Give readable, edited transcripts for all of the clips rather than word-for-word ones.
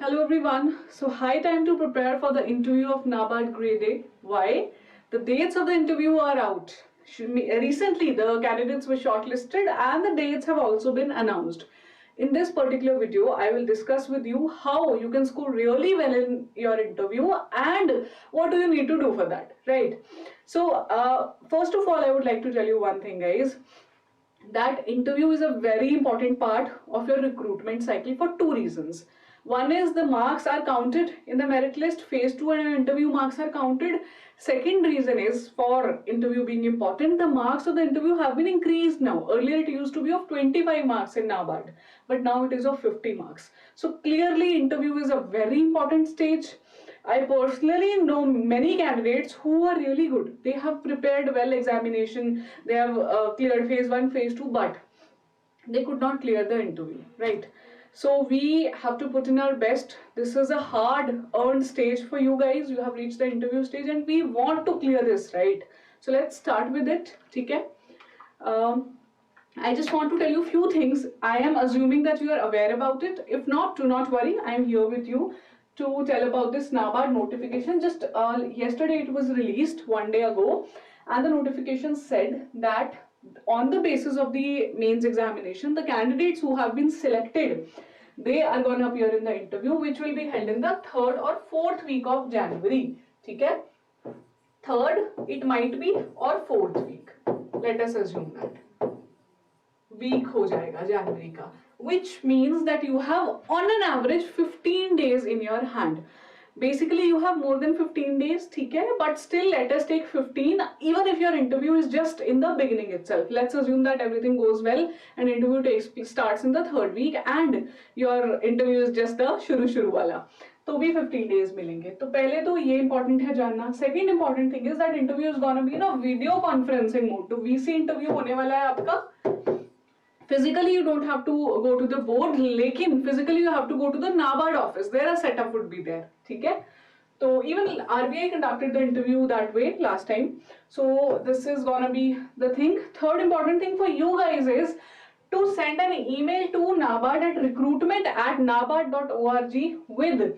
Hello everyone. So high time to prepare for the interview of NABARD Grade A. Why? The dates of the interview are out. Recently the candidates were shortlisted and the dates have also been announced. In this particular video, I will discuss with you how you can score really well in your interview and what do you need to do for that, right? So first of all, I would like to tell you one thing, guys, that interview is a very important part of your recruitment cycle for two reasons. One is the marks are counted in the merit list, phase 2 and interview marks are counted. Second reason is, for interview being important, the marks of the interview have been increased now. Earlier it used to be of 25 marks in NABARD, but now it is of 50 marks. So clearly interview is a very important stage. I personally know many candidates who are really good. They have prepared well examination, they have cleared phase 1, phase 2, but they could not clear the interview, right? So we have to put in our best. This is a hard earned stage for you guys. You have reached the interview stage and we want to clear this, right? So let's start with it, okay? I just want to tell you a few things. I am assuming that you are aware about it. If not, do not worry. I am here with you to tell about this NABARD notification. Just yesterday it was released, one day ago, and the notification said that on the basis of the mains examination, the candidates who have been selected, they are going to appear in the interview, which will be held in the 3rd or 4th week of January. Okay? 3rd, it might be, or 4th week. Let us assume that. Week हो जाएगा January का, which means that you have on an average 15 days in your hand. Basically you have more than 15 days, ठीक है, but still let us take 15, even if your interview is just in the beginning itself. Let's assume that everything goes well and interview starts in the 3rd week and your interview is just the शुरू वाला, तो भी 15 days मिलेंगे. तो पहले तो ये important है जानना. Second important thing is that interview is gonna be in a video conferencing mode. तो VC interview होने वाला है आपका. Physically you don't have to go to the board, लेकिन physically you have to go to the NABARD office. There a setup would be there. ठीक है? So even RBI conducted the interview that way last time. So this is gonna be the thing. Third important thing for you guys is to send an email to NABARD at recruitment@nabard.org with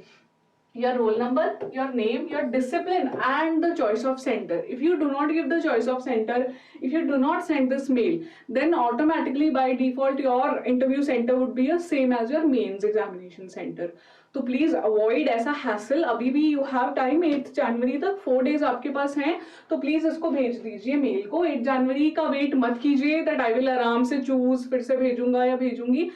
your roll number, your name, your discipline and the choice of center. If you do not give the choice of center, if you do not send this mail, then automatically by default your interview center would be the same as your mains examination center. तो please avoid ऐसा hassle. अभी भी you have time 8th January तक, 4 days आपके पास हैं, तो please इसको भेज दीजिए मेल को. 8 January का वेट मत कीजिए that I will आराम से चूज फिर से भेजूंगा या भेजूंगी.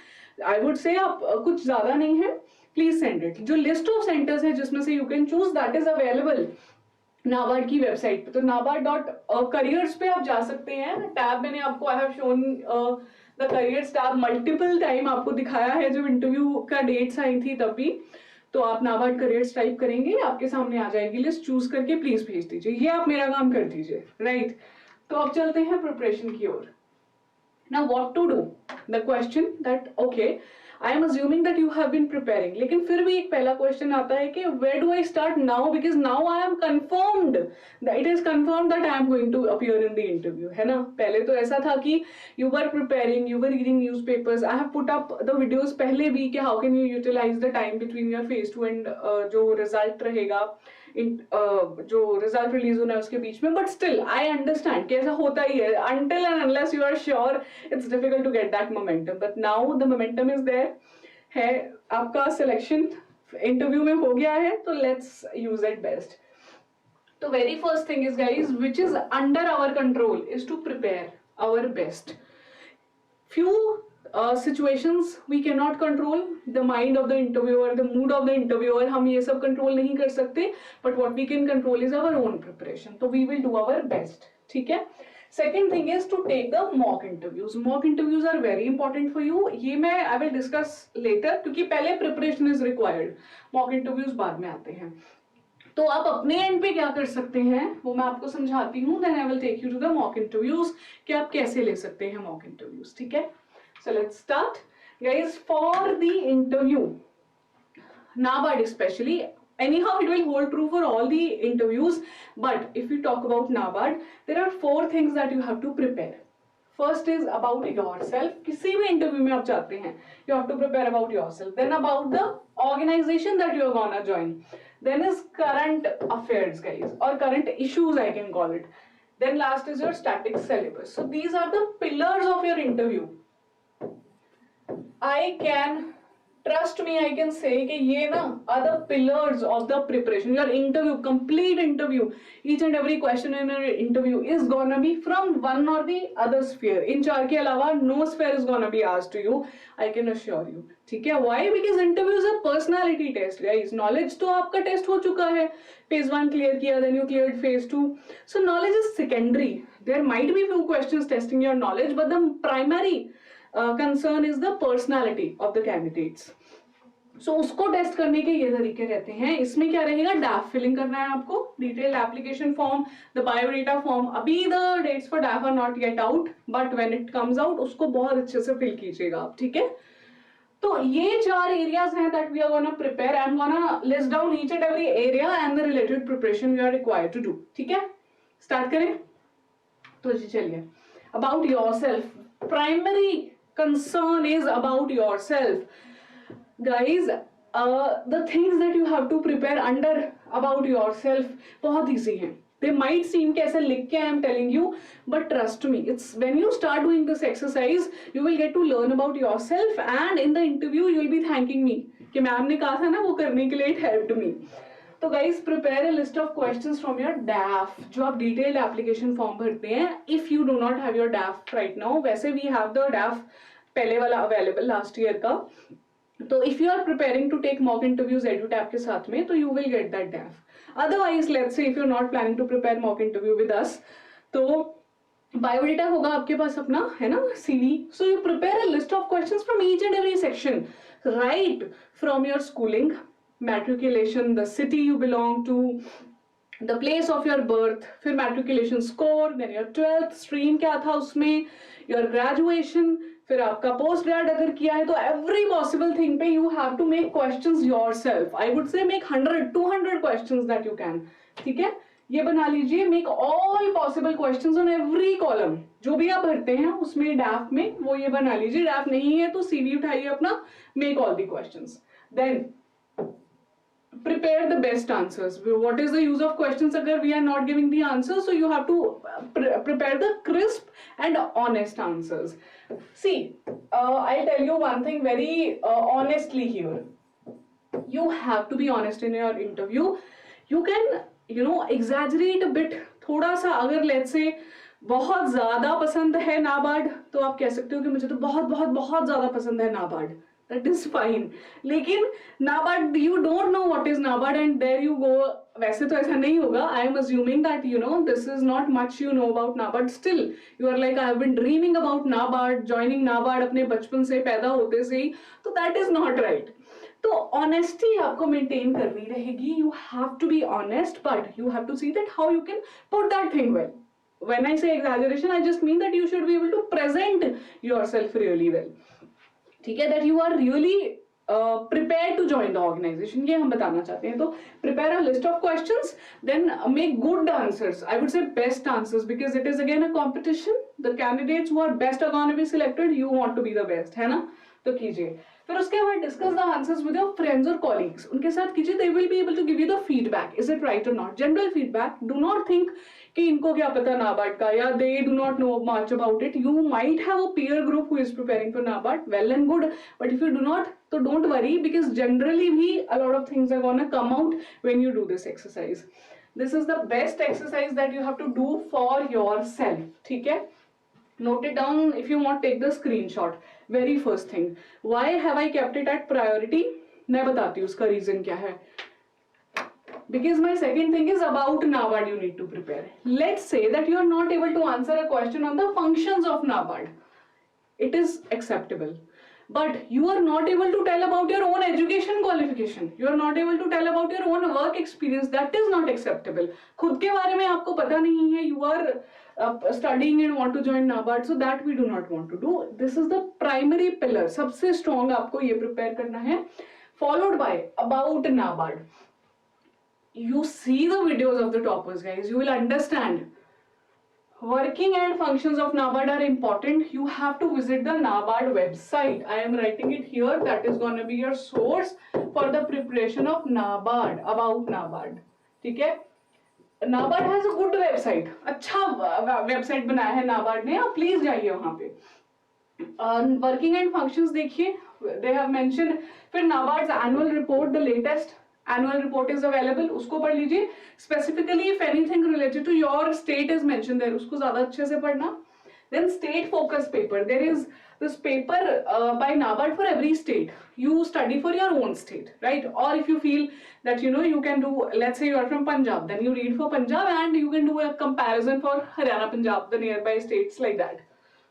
I would say आप कुछ ज्यादा नहीं है, प्लीज सेंड इट. जो लिस्ट ऑफ सेंटर्स है जिसमें से you can choose, that is available NABARD की वेबसाइट पे. तो nabards.careers पे आप जा सकते हैं. टैब मैंने आपको I have shown the careers tab multiple time आपको दिखाया है जब इंटरव्यू का डेट्स आई थी तब भी. तो आप नाबार्ड करियर्स टाइप करेंगे, आपके सामने आ जाएगी लिस्ट, चूज करके प्लीज भेज दीजिए. ये आप मेरा काम कर दीजिए, राइट? तो अब चलते हैं प्रिपरेशन की ओर. Now what to do? The question that okay, I am assuming that you have been preparing. लेकिन फिर भी एक पहला क्वेश्चन आता है कि where do I start now? Because now I am confirmed that it is confirmed that I am going to appear in the interview. है ना? पहले तो ऐसा था कि you were preparing, you were reading newspapers. I have put up the videos पहले भी कि how can you utilize the time between your phase 2 and जो result रहेगा, जो रिजल्ट रिलीज होना है उसके बीच में. बट स्टिल आई अंडरस्टैंड कि ऐसा होता ही है. until and unless you are sure it's difficult to get that momentum, but now the momentum is there है. आपका सिलेक्शन इंटरव्यू में हो गया है, तो लेट्स यूज इट बेस्ट. तो very first thing is guys which is under our control is to prepare our best. few situations we cannot control, the mind of the interviewer, the mood of the interviewer, हम ये सब control नहीं कर सकते, but what we can control is our own preparation. तो we will do our best. ठीक है? Second thing is to take the mock interviews. Mock interviews are very important for you. ये मैं I will discuss later क्योंकि पहले preparation is required. Mock interviews बाद में आते हैं. तो आप अपने एंड पे क्या कर सकते हैं वो मैं आपको समझाती हूँ. Then I will take you to the mock interviews कि आप कैसे ले सकते हैं mock interviews. ठीक है? So let's start, guys. For the interview, NABARD especially, anyhow it will hold true for all the interviews, but if we talk about NABARD, there are 4 things that you have to prepare. First is about yourself, किसी भी interview में आप जाते हैं you have to prepare about yourself, then about the organisation that you are gonna join, then is current affairs guys और current issues I can call it, then last is your static syllabus. So these are the pillars of your interview. I can trust me, I can say कि ये ना are the pillars of the preparation. Your interview, complete interview, each and every question in your interview is gonna be from one or the other sphere. इन चार के अलावा no sphere is gonna be asked to you, I can assure you. ठीक है? Why? Because interview is a personality test, guys. Knowledge तो आपका test हो चुका है, phase 1 क्लियर किया, then you cleared phase 2. So knowledge is secondary. There might be few questions testing your knowledge, but the primary concern is the personality of the candidates. So उसको test करने के ये तरीके रहते हैं. इसमें क्या रहेगा, डैफ फिलिंग करना है आपको, detail application form, the biodata form. अभी the dates for DAF are not yet out, but when it comes out उसको बहुत अच्छे से फिल कीजिएगा आप. ठीक है, तो ये 4 एरियाज हैं that we are gonna prepare. I am gonna list down each and every area and the related preparation you are required to do. ठीक है, स्टार्ट करें. तो जी चलिए, about yourself, primary concern is about yourself, guys. The things that you have to prepare under about yourself बहुत easy हैं. They might seem कि ऐसे लिख के I am telling you, but trust me, it's when you start doing this exercise, you will get to learn about yourself, and in the interview you will be thanking me कि ma'am ने कहा था ना वो करने के लिए, it helped me. तो guys prepare a list of questions from your DAF, जो आप डिटेल्ड एप्लीकेशन फॉर्म भरते हैं. If you do not have your DAF right now, वैसे वी हैव द डैफ पहले वाला अवेलेबल लास्ट ईयर का. तो if you are preparing to take mock interviews EduTap के साथ में, तो you will get that DAF. Otherwise let's say if you are not planning to prepare mock interview with us, तो biodata होगा आपके पास अपना, है ना, CV. So you prepare a list of questions from each and every section, right from your schooling, matriculation, the city you belong to, the place of your birth, फिर matriculation score, then your 12th stream क्या था उसमें, your graduation, फिर आपका post grad अगर किया है तो every possible thing पे you have to make questions yourself. I would say make 100-200 questions that you can. ठीक है, ये बना लीजिए, make all possible questions on every column. जो भी आप भरते हैं उसमें डैफ में वो ये बना लीजिए. डैफ नहीं है तो सीवी उठाइए अपना, make all the questions. Then prepare the best answers. What is the use of questions agar we are not giving the answers? So you have to prepare the crisp and honest answers. See, I'll tell you one thing very honestly here. You have to be honest in your interview. You can, you know, exaggerate a bit. थोड़ा सा अगर let's say बहुत ज्यादा पसंद है नाबार्ड, तो आप कह सकते हो कि मुझे तो बहुत बहुत बहुत ज्यादा पसंद है नाबार्ड. That is fine. लेकिन NABARD, you don't know what is NABARD and there you go. वैसे तो ऐसा नहीं होगा. I am assuming that you know this is not much you know about NABARD. Still you are like I have been dreaming about NABARD, joining NABARD अपने बचपन से, पैदा होते से ही. तो that is not right. तो ऑनेस्टी आपको मेंटेन करनी रहेगी. You have to be honest, but you have to see that how you can put that thing well. When I say exaggeration, I just mean that you should be able to present yourself really well. ठीक है, that you are really prepared to join the organization, ये हम बताना चाहते हैं. तो prepare a list of questions, then make good answers. I would say best answers, because it is again a competition. The candidates who are best are going to be selected. You want to be the best, है ना? तो कीजिए. फिर उसके बाद discuss the answers with your friends और colleagues, उनके साथ कीजिए. They will be able to give you the feedback, is it right or not, general feedback. Do not think कि इनको क्या पता नाबार्ड का, या they do not know much about it. You might have a peer group who is preparing for NABARD, well and good, but if you do not, तो don't worry, because generally भी a lot of things are gonna come out when you do this exercise. This is the best exercise that you have to do for yourself. ठीक है, note it down if you want, take the screenshot. Very first thing, why have I kept it at priority? मैं बताती हूँ उसका reason क्या है. Because my second thing is about NABARD you need to prepare. Let's say that you are not able to answer a question on the functions of NABARD. It is acceptable. But you are not able to tell about your own education qualification. You are not able to tell about your own work experience. That is not acceptable. खुद के बारे में आपको पता नहीं है. You are studying and want to join NABARD, so that we do not want to do. This is the primary pillar. सबसे strong आपको ये prepare करना है. Followed by about NABARD. You see the videos of the toppers, guys. You will understand. Working and functions of NABARD are important. You have to visit the NABARD website. I am writing it here. That is going to be your source for the preparation of NABARD, about NABARD. ठीक है? NABARD has a good website. अच्छा website बनाया है NABARD ने, आप please जाइए वहाँ पे. Working and functions देखिए, they have mentioned. फिर NABARD's annual report, the latest annual report is available, उसको पढ़ लीजिए. Specifically if anything related to your state is mentioned there, उसको ज़्यादा अच्छे से पढ़ना. Then state focus paper, there is this paper by NABARD for every state. You study for your own state, right? Or if you feel that you can do, let's say you are from Punjab, then you read for Punjab and you can do a comparison for Haryana, Punjab, the nearby states like that.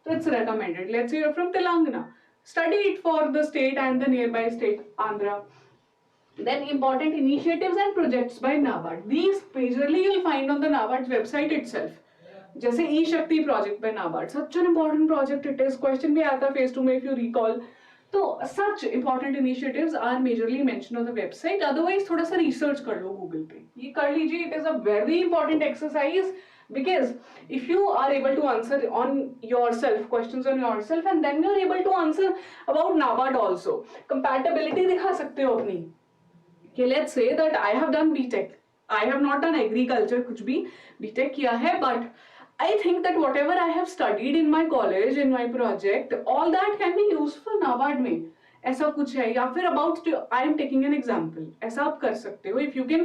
So it's recommended. Let's say you're from Telangana, study it for the state and the nearby state, Andhra. Then important initiatives and projects by NABARD. These majorly you'll find on the NABARD's website itself. जैसे E-Shakti project by NABARD, such an important project it is. Question भी आया था phase 2 में if you recall. तो such important initiatives are majorly mentioned on the website. Otherwise थोड़ा सा research कर लो Google पे. ये कर लीजिए. It is a very important exercise because if you are able to answer on yourself, questions on yourself, and then you are able to answer about NABARD also. Compatibility दिखा सकते हो अपनी. Okay, let's say that I have done BTech. I have not done agriculture, कुछ भी BTech किया है, but I think that whatever I have studied in my college, in my project, all that can be used for NABARD में. ऐसा कुछ है, या फिर about I am taking an example. ऐसा आप कर सकते हो. If you can,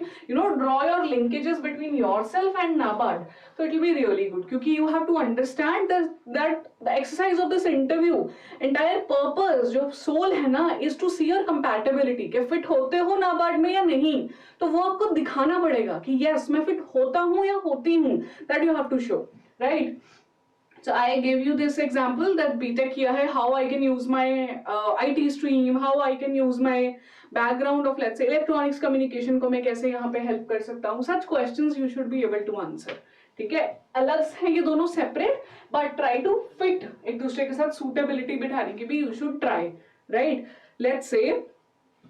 draw your linkages between yourself and NABARD, so it will be really good. क्योंकि you have to understand that the exercise of this interview, entire purpose, जो soul है ना, is to see your compatibility. कि fit होते हो NABARD में या नहीं, तो वो आपको दिखाना पड़ेगा कि yes मैं fit होता हूँ या होती हूँ. That you have to show, right? So I gave you this example that BTech किया है, how I can use my IT stream, how I can use my background of let's say electronics communication को मैं कैसे यहाँ पे help कर सकता हूँ. Such questions you should be able to answer. ठीक है, अलग है ये दोनों separate, but try to fit एक दूसरे के साथ suitability बिठाने की भी you should try, right? Let's say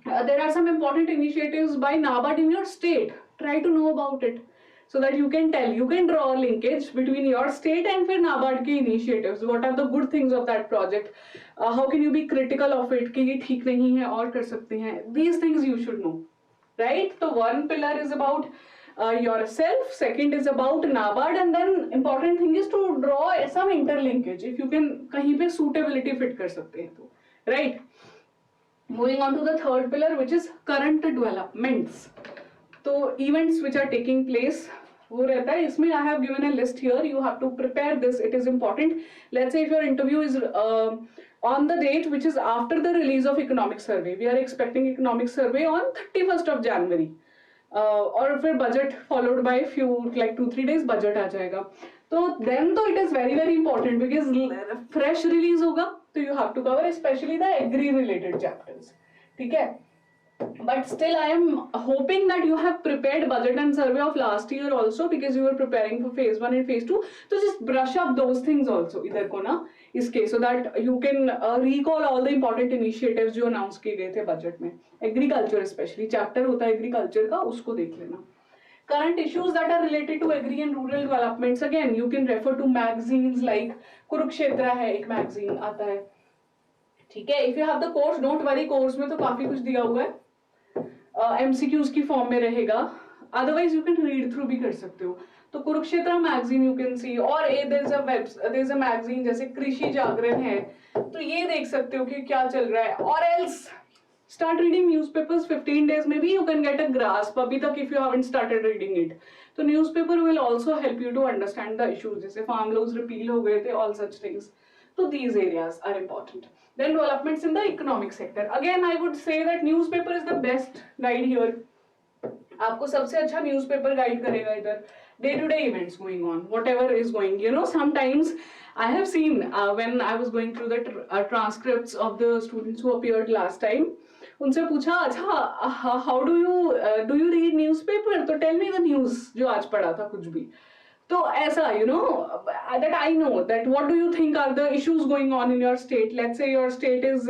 there are some important initiatives by NABARD in your state. Try to know about it. So that you can draw a linkage between your state and फिर NABARD के initiatives. What are the good things of that project? How can you be critical of it? कि ये ठीक नहीं है और कर सकते हैं. These things you should know, right? So one pillar is about yourself. Second is about NABARD, and then important thing is to draw some interlinkage. If you can कहीं पे suitability fit कर सकते हैं तो, right? Moving on to the third pillar, which is current developments. तो events which are taking place वो रहता है इसमें. I have given a list here. You have to prepare this. It is important. Let's say if your interview is on the date which is after the release of economic survey. We are expecting economic survey on 31st of January. और फिर budget followed by few like 2-3 days budget आ जाएगा. तो then तो it is very very important because fresh release होगा तो you have to cover especially the agri related chapters. ठीक है. But still I am hoping that you have prepared budget and survey of last year also because you were preparing for phase 1 and phase 2. So just brush up those things also इधर को ना इसके, so that you can recall all the important initiatives जो announce किए गए थे budget में. Agriculture especially chapter होता है agriculture का, उसको देख लेना. Current issues that are related to agri and rural developments, again you can refer to magazines like Kurukshetra है एक magazine आता है. ठीक है. If you have the course, don't worry, course में तो काफी कुछ दिया हुआ है. MCQs की फॉर्म में रहेगा. Otherwise you can read through भी कर सकते हो. तो Kurukshetra magazine you can see, और देयर इज अ मैगजीन जैसे कृषि जागरण है तो ये देख सकते हो कि क्या चल रहा है. और else start reading newspapers 15 days में भी you can get a grasp. अभी तक if you haven't started reading it तो newspaper will also help you to understand the issues. जैसे फार्म लॉज रिपील हो गए थे, all such things. So these areas are important. Then developments in the economic sector. Again, I would say that newspaper is the best guide here. आपको सबसे अच्छा newspaper guide करेगा इधर. Day-to-day events going on, whatever is going. Sometimes I have seen when I was going through the transcripts of the students who appeared last time. उनसे पूछा अच्छा how do you read newspaper? तो tell me the news जो आज पढ़ा था कुछ भी. तो ऐसा that I know that what do you think are the issues going on in your state. Let's say your state is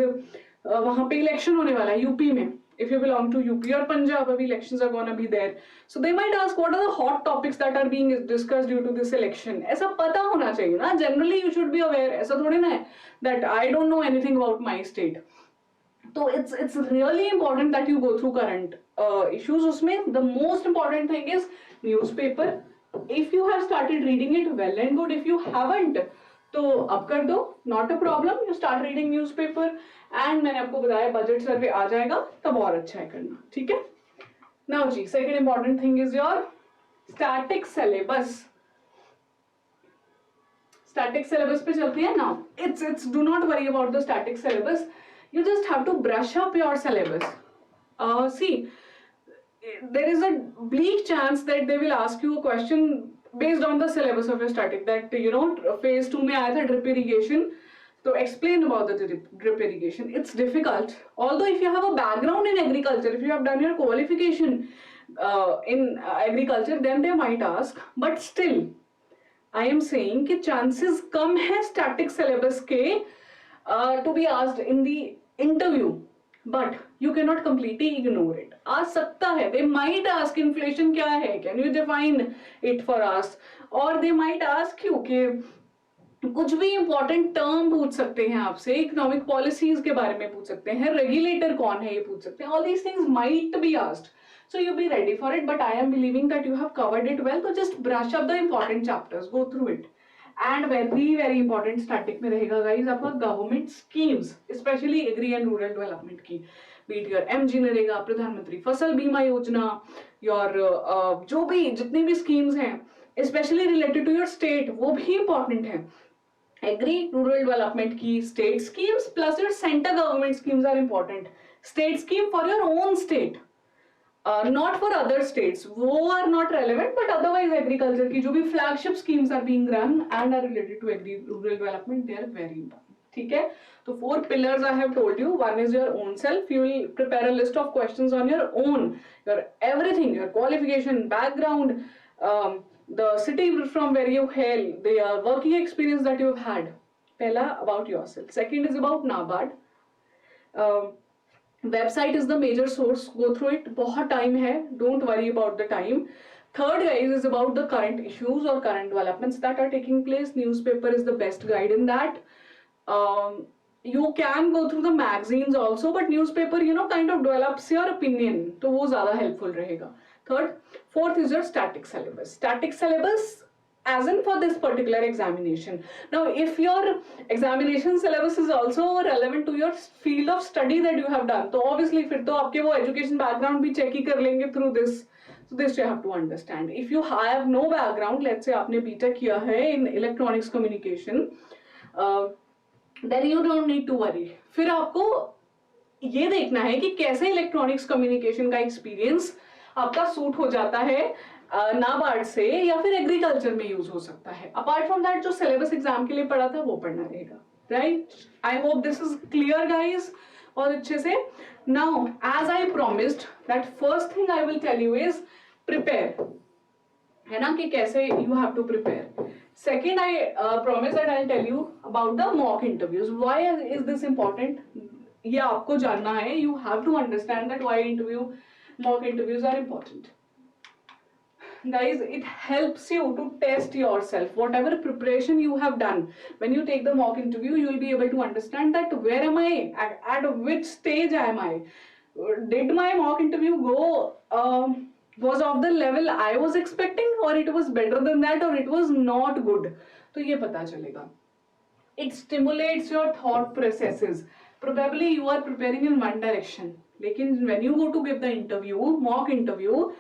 वहाँ पे इलेक्शन होने वाला है यूपी में. if you belong to UP or Punjab, abhi elections are gonna be there, so they might ask what are the hot topics that are being discussed due to this election. ऐसा पता होना चाहिए ना, generally you should be aware. ऐसा थोड़ी ना है that I don't know anything about my state. So it's really important that you go through current issues. उसमें the most important thing is newspaper. If you have started reading it, well and good. If you haven't, तो अब कर दो, not a problem. You start reading newspaper, and मैंने आपको बताया budget survey आ जाएगा, तब और अच्छा है करना, ठीक है? Now ji, second important thing is your static syllabus. Static syllabus पे चलते हैं now. It's do not worry about the static syllabus. You just have to brush up your syllabus. See, there is a bleak chance that they will ask you a question based on the syllabus of your static, that you know phase 2 में आया था drip irrigation, so explain about the drip irrigation. It's difficult, although if you have a background in agriculture, if you have done your qualification in agriculture, then they might ask, but still I am saying कि chances कम है static syllabus के to be asked in the interview, but you cannot completely ignore it. आ सकता है, they might ask inflation क्या है, can you define it for us, or they might ask you कि कुछ भी important term पूछ सकते हैं आपसे, economic policies के बारे में पूछ सकते हैं, regulator कौन है ये पूछ सकते हैं, all these things might be asked. So you be ready for it, but I am believing that you have covered it well. So just brush up the important chapters, go through it. And very important static में रहेगा guys आपका government schemes, especially agri and rural development की, be it your MGNREGA, प्रधानमंत्री फसल बीमा योजना, your जो भी जितनी भी schemes हैं, especially related to your state, वो भी important है. Agri, rural development की state schemes plus your center government schemes are important. State scheme for your own state. Not for other states, वो are not relevant, but otherwise agriculture की जो भी flagship schemes are being run and are related to agri rural development, they are very important. ठीक है? तो 4 pillars I have told you. One is your own self. You will prepare a list of questions on your own, your everything, your qualification, background, the city from where you hail, the working experience that you have had. पहला about yourself. Second is about NABARD. Website is the major source, go through it, बहुत time है, don't worry about the time. Third guys is about the current issues or current developments that are taking place. Newspaper is the best guide in that. You can go through the magazines also, but newspaper you know kind of develops your opinion, तो वो ज़्यादा helpful रहेगा. Fourth is your static syllabus. Static syllabus as in for this particular examination. Now if your examination syllabus is also relevant to your field of study that you have done, तो obviously फिर तो आपके वो education background भी check ही कर लेंगे through this. So this you have to understand. If you have no background, let's say आपने BTech किया है in electronics communication, then you don't need to worry. फिर आपको ये देखना है कि कैसे electronics communication का experience आपका सूट हो जाता है नाबार्ड से या फिर एग्रीकल्चर में यूज हो सकता है. अपार्ट फ्रॉम दैट जो सिलेबस एग्जाम के लिए पढ़ा था वो पढ़ना रहेगा, right? I hope this is clear guys, और अच्छे से. Now as I promised that first thing I will tell you is prepare, है ना, कि कैसे you have to prepare. Second I promise that I tell you about the mock interviews. Why is this important, ये आपको जानना है. You have to understand that why mock interviews are important. Guys, it helps you to test yourself. Whatever preparation you have done, when you take the mock interview, you will be able to understand that where am I, at which stage am I. Did my mock interview go was of the level I was expecting, or it was better than that, or it was not good. तो ये पता चलेगा. It stimulates your thought processes. Probably you are preparing in one direction, लेकिन when you go to give the interview, mock interview,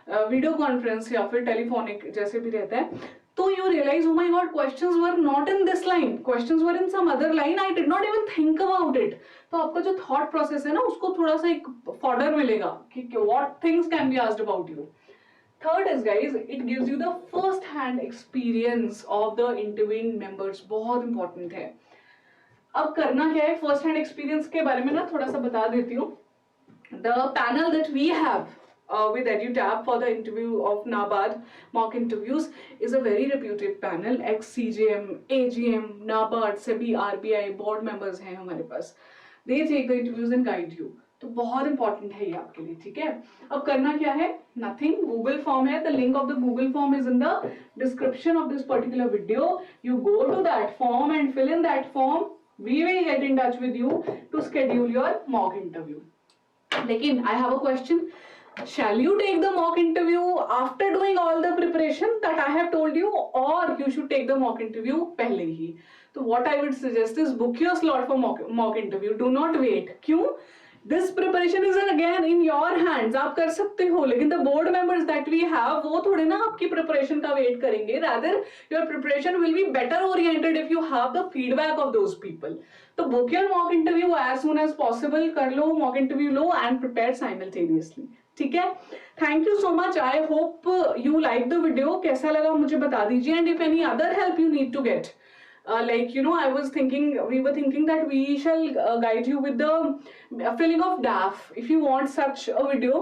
video conference या फिर telephonic जैसे भी रहता है, तो you realise oh my god questions were not in this line, questions were in some other line, I did not even think about it. तो आपका जो थॉट प्रोसेस है ना उसको थोड़ा सा एक फॉर्डर मिलेगा कि what things can be asked about you. Third is guys, it gives you the first hand experience of the interviewing members. बहुत इंपॉर्टेंट है. अब करना क्या है, फर्स्ट हैंड एक्सपीरियंस के बारे में ना थोड़ा सा बता देती हूँ. The panel that we have with EduTab for the interview of NABARD mock interviews is a very reputed panel. ex-CGM, AGM, NABARD, SEBI, RBI board members हैं हमारे पास. They take the interviews and guide you. तो बहुत important है ये आपके लिए, ठीक है। अब करना क्या है, नथिंग, गूगल फॉर्म है, the link of the Google form is in the description of this particular video, you go to that form and fill in that form, we will get in touch with you to schedule your mock interview. लेकिन I have a question, shall you take the mock interview after doing all the preparation that I have told you, or you should take the mock interview पहले ही? तो what I would suggest is book your slot for mock interview, do not wait। क्यों? This preparation is again in your hands, आप कर सकते हो, लेकिन the board members that we have वो थोड़े ना आपकी preparation का wait करेंगे, rather your preparation will be better oriented if you have the feedback of those people। तो book your mock interview as soon as possible, कर लो mock interview low and prepare simultaneously, ठीक है। Thank you so much, I hope you like the video, कैसा लगा मुझे बता दीजिए, and if any other help you need to get, like you know, we were thinking that we shall guide you with the filling of DAF. If you want such a video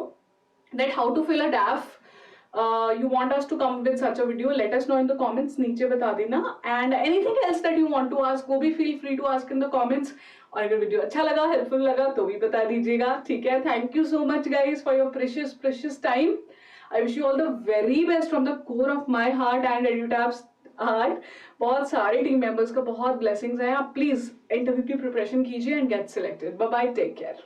that how to fill a DAF, you want us to come with such a video, let us know in the comments, नीचे बता देना, and anything else that you want to ask, वो भी feel free to ask in the comments। और अगर video अच्छा लगा, helpful लगा तो भी बता दीजिएगा, ठीक है। Thank you so much guys for your precious time. I wish you all the very best from the core of my heart and EduTap's heart. बहुत सारे टीम मेंबर्स का बहुत ब्लेसिंग्स हैं, आप प्लीज इंटरव्यू की प्रिपरेशन कीजिए and get selected. Bye bye, take care.